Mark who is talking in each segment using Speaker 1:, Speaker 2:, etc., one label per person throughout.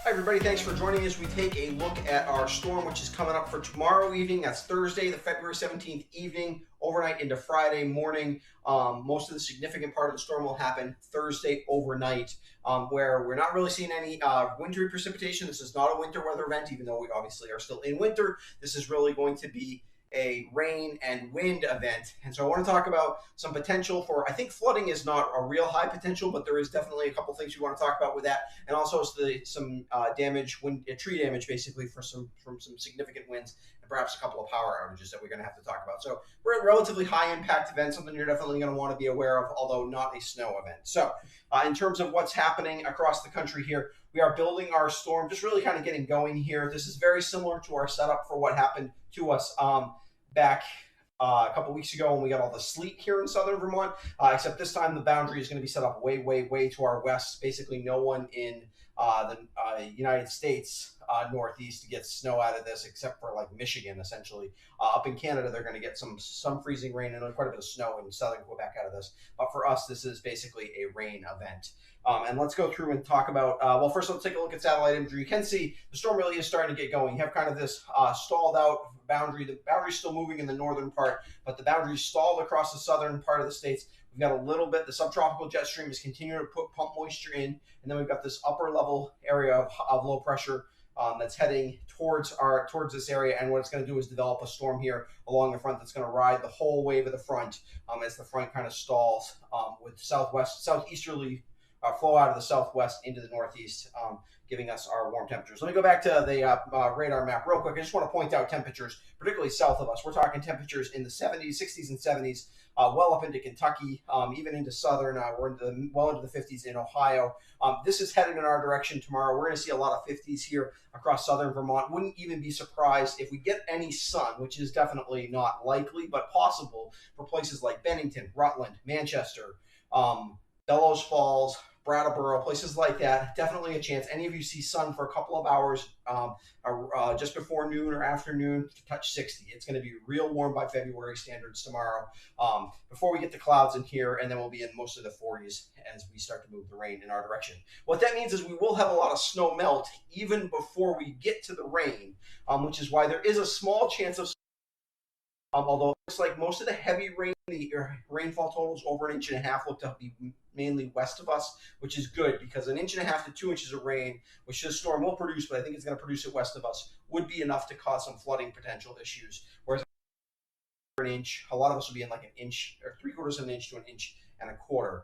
Speaker 1: Hi everybody, thanks for joining us. We take a look at our storm, which is coming up for tomorrow evening. That's Thursday, the February 17th evening, overnight into Friday morning. Most of the significant part of the storm will happen Thursday overnight, where we're not really seeing any wintry precipitation. This is not a winter weather event, even though we obviously are still in winter. This is really going to be a rain and wind event. And so I want to talk about some potential for, I think flooding is not a real high potential, but there is definitely a couple things we want to talk about with that. And also some damage, tree damage basically from some significant winds and perhaps a couple of power outages that we're going to have to talk about. So we're a relatively high impact event, something you're definitely going to want to be aware of, although not a snow event. So in terms of what's happening across the country here, we are building our storm, just really kind of getting going here. This is very similar to our setup for what happened to us back a couple weeks ago when we got all the sleet here in southern Vermont, except this time the boundary is going to be set up way, way, way to our west. Basically, no one in the United States northeast gets snow out of this, except for like Michigan, essentially. Up in Canada, they're going to get some freezing rain and quite a bit of snow in southern Quebec out of this. But for us, this is basically a rain event. And let's go through and talk about, well, first let's take a look at satellite imagery. You can see the storm really is starting to get going. You have kind of this stalled out boundary. The boundary's still moving in the northern part, but the boundary's stalled across the southern part of the states. We've got a little bit, the subtropical jet stream is continuing to pump moisture in, and then we've got this upper level area of low pressure that's heading towards this area, and what it's going to do is develop a storm here along the front that's going to ride the whole wave of the front as the front kind of stalls with southeasterly flow out of the southwest into the northeast, giving us our warm temperatures. Let me go back to the radar map real quick. I just want to point out temperatures, particularly south of us. We're talking temperatures in the 70s, 60s, and 70s, well up into Kentucky, even into southern. We're well into the 50s in Ohio. This is headed in our direction tomorrow. We're going to see a lot of 50s here across southern Vermont. Wouldn't even be surprised if we get any sun, which is definitely not likely, but possible for places like Bennington, Rutland, Manchester, Bellows Falls, Brattleboro, places like that. Definitely a chance. Any of you see sun for a couple of hours just before noon or afternoon to touch 60. It's going to be real warm by February standards tomorrow before we get the clouds in here, and then we'll be in most of the 40s as we start to move the rain in our direction. What that means is we will have a lot of snow melt even before we get to the rain, which is why there is a small chance of although it looks like most of the heavy rain, the rainfall totals over 1.5 inches look to be mainly west of us, which is good because 1.5 inches to 2 inches of rain, which this storm will produce, but I think it's going to produce it west of us, would be enough to cause some flooding potential issues. Whereas an inch, a lot of us will be in like 1 inch or 3/4 of an inch to 1.25 inches.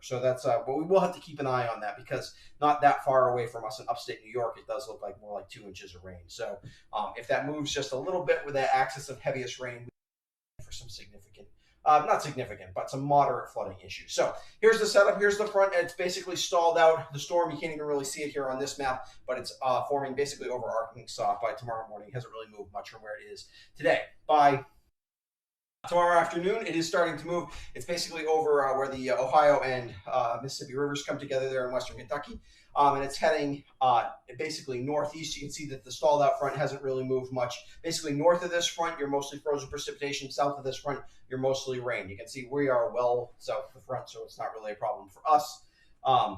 Speaker 1: So that's, but we will have to keep an eye on that because not that far away from us in upstate New York, it does look like more like 2 inches of rain. So if that moves just a little bit with that axis of heaviest rain, for some significant, not significant, but some moderate flooding issues. So here's the setup. Here's the front. It's basically stalled out. The storm, you can't even really see it here on this map, but it's forming basically over Arkansas by tomorrow morning. It hasn't really moved much from where it is today. By tomorrow afternoon, it is starting to move. It's basically over where the Ohio and Mississippi rivers come together there in western Kentucky. And it's heading basically northeast. You can see that the stalled out front hasn't really moved much. Basically north of this front, you're mostly frozen precipitation. South of this front, you're mostly rain. You can see we are well south of the front, so it's not really a problem for us.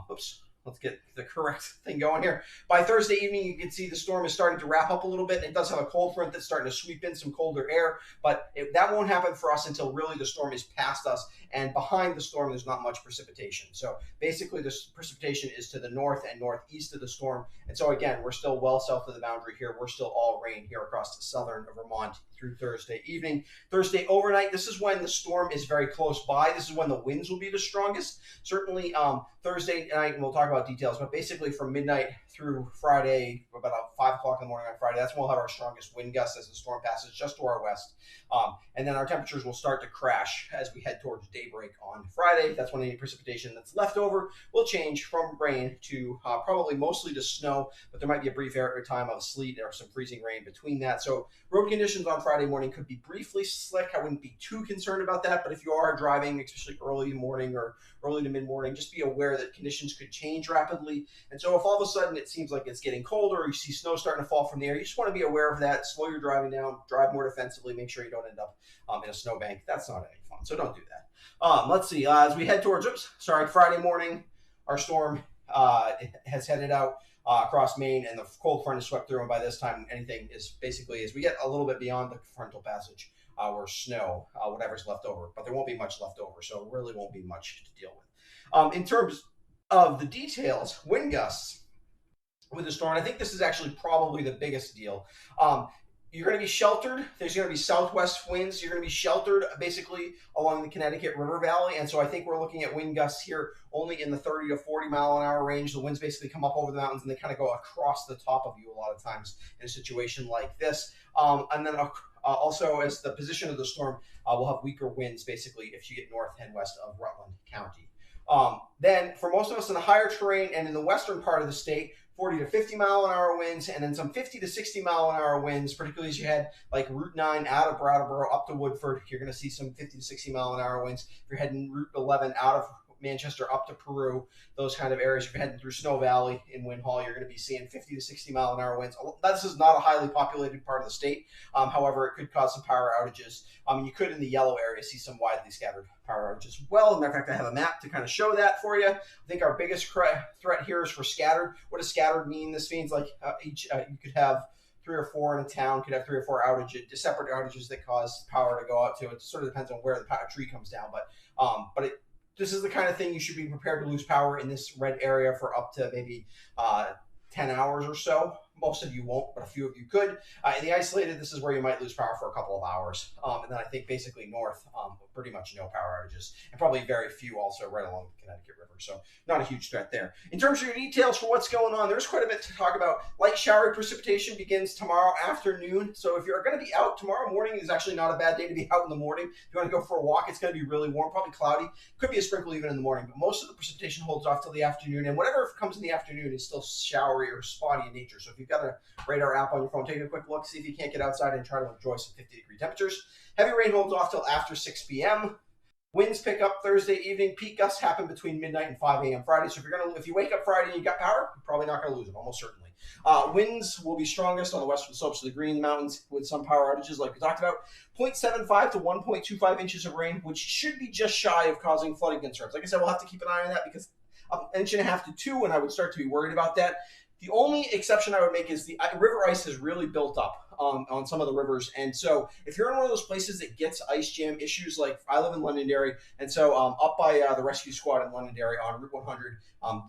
Speaker 1: Oops. Let's get the correct thing going here. By Thursday evening, you can see the storm is starting to wrap up a little bit. It does have a cold front that's starting to sweep in some colder air, but that won't happen for us until really the storm is past us, and behind the storm, there's not much precipitation. So basically, this precipitation is to the north and northeast of the storm, and so again, we're still well south of the boundary here. We're still all rain here across the southern Vermont through Thursday evening. Thursday overnight, this is when the storm is very close by. This is when the winds will be the strongest. Certainly Thursday night, and we'll talk about details, but basically from midnight through Friday, about 5 o'clock in the morning on Friday, that's when we'll have our strongest wind gusts as the storm passes just to our west. And then our temperatures will start to crash as we head towards daybreak on Friday. That's when any precipitation that's left over will change from rain to probably mostly to snow, but there might be a brief time of sleet or some freezing rain between that. So road conditions on Friday morning could be briefly slick. I wouldn't be too concerned about that, but if you are driving, especially early morning or early to mid-morning, just be aware that conditions could change rapidly. And so if all of a sudden it seems like it's getting colder or you see snow starting to fall from the air, you just want to be aware of that. Slow your driving down, drive more defensively, make sure you don't end up in a snowbank. That's not any fun, so don't do that. Let's see, as we head towards, Friday morning, our storm has headed out across Maine, and the cold front is swept through. And by this time, anything is basically, as we get a little bit beyond the frontal passage, or snow, whatever's left over, but there won't be much left over, so it really won't be much to deal with. In terms of the details, wind gusts with the storm, I think this is actually probably the biggest deal. You're going to be sheltered. There's going to be southwest winds. You're going to be sheltered basically along the Connecticut River Valley. And so I think we're looking at wind gusts here only in the 30 to 40 mile an hour range. The winds basically come up over the mountains and they kind of go across the top of you a lot of times in a situation like this. And then also, as the position of the storm, we'll have weaker winds basically if you get north and west of Rutland County. Then for most of us in the higher terrain and in the western part of the state, 40 to 50 mile an hour winds, and then some 50 to 60 mile an hour winds, particularly as you head like Route 9 out of Brattleboro up to Woodford. You're going to see some 50 to 60 mile an hour winds. If you're heading Route 11 out of Manchester up to Peru, those kind of areas. If you're heading through Snow Valley in Wind Hall, you're going to be seeing 50 to 60 mile an hour winds. This is not a highly populated part of the state. However, it could cause some power outages. You could, in the yellow area, see some widely scattered power outages as well. As a matter of fact, I have a map to kind of show that for you. I think our biggest threat here is for scattered. What does scattered mean? This means like you could have 3 or 4 in a town, could have 3 or 4 outages, separate outages that cause power to go out to. It sort of depends on where the tree comes down, but this is the kind of thing you should be prepared to lose power in this red area for up to maybe 10 hours or so. Most of you won't, but a few of you could. In the isolated, this is where you might lose power for a couple of hours. And then I think basically north, pretty much no power outages, and probably very few also right along the Connecticut River. So not a huge threat there. In terms of your details for what's going on, there's quite a bit to talk about. Light showery precipitation begins tomorrow afternoon. So if you're going to be out tomorrow morning, is actually not a bad day to be out in the morning. If you want to go for a walk, it's going to be really warm, probably cloudy. Could be a sprinkle even in the morning, but most of the precipitation holds off till the afternoon. And whatever comes in the afternoon is still showery or spotty in nature. So if you've got a radar app on your phone, take a quick look, see if you can't get outside and try to enjoy some 50-degree temperatures. Heavy rain holds off till after 6 p.m. Winds pick up Thursday evening. Peak gusts happen between midnight and 5 a.m. Friday. So if you wake up Friday and you got power, you're probably not going to lose it, almost certainly. Winds will be strongest on the western slopes of the Green Mountains with some power outages like we talked about. 0.75 to 1.25 inches of rain, which should be just shy of causing flooding concerns. Like I said, we'll have to keep an eye on that because an inch and a half to 2, and I would start to be worried about that. The only exception I would make is the river ice has really built up on some of the rivers. And so if you're in one of those places that gets ice jam issues, like I live in Londonderry, and so up by the rescue squad in Londonderry on Route 100,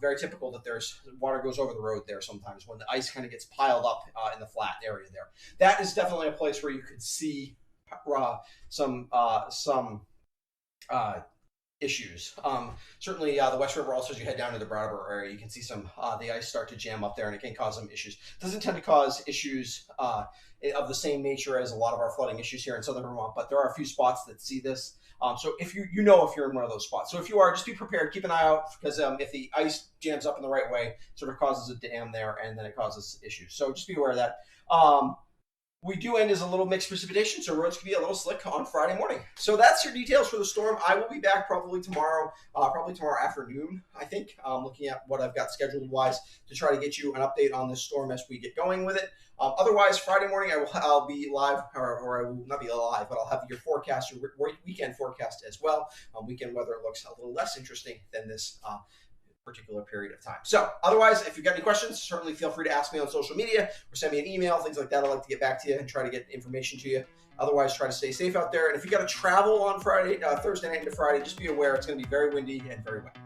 Speaker 1: very typical that there's water goes over the road there sometimes when the ice kind of gets piled up in the flat area there. That is definitely a place where you could see some issues. Certainly the West River also, as you head down to the Brattleboro area, you can see some the ice start to jam up there, and it can cause some issues. It doesn't tend to cause issues of the same nature as a lot of our flooding issues here in southern Vermont, but there are a few spots that see this. So if if you're in one of those spots. So if you are, just be prepared, keep an eye out, because if the ice jams up in the right way, it sort of causes a dam there, and then it causes issues. So just be aware of that. We do end as a little mixed precipitation, so roads can be a little slick on Friday morning. So that's your details for the storm. I will be back probably tomorrow afternoon, I think, looking at what I've got scheduled-wise to try to get you an update on this storm as we get going with it. Otherwise, Friday morning I'll be live, or I will not be live, but I'll have your forecast, your weekend forecast as well. Weekend weather looks a little less interesting than this particular period of time. So otherwise, if you've got any questions, certainly feel free to ask me on social media or send me an email, things like that. I'd like to get back to you and try to get information to you. Otherwise, try to stay safe out there. And if you got to travel on Thursday night into Friday, just be aware it's going to be very windy and very wet.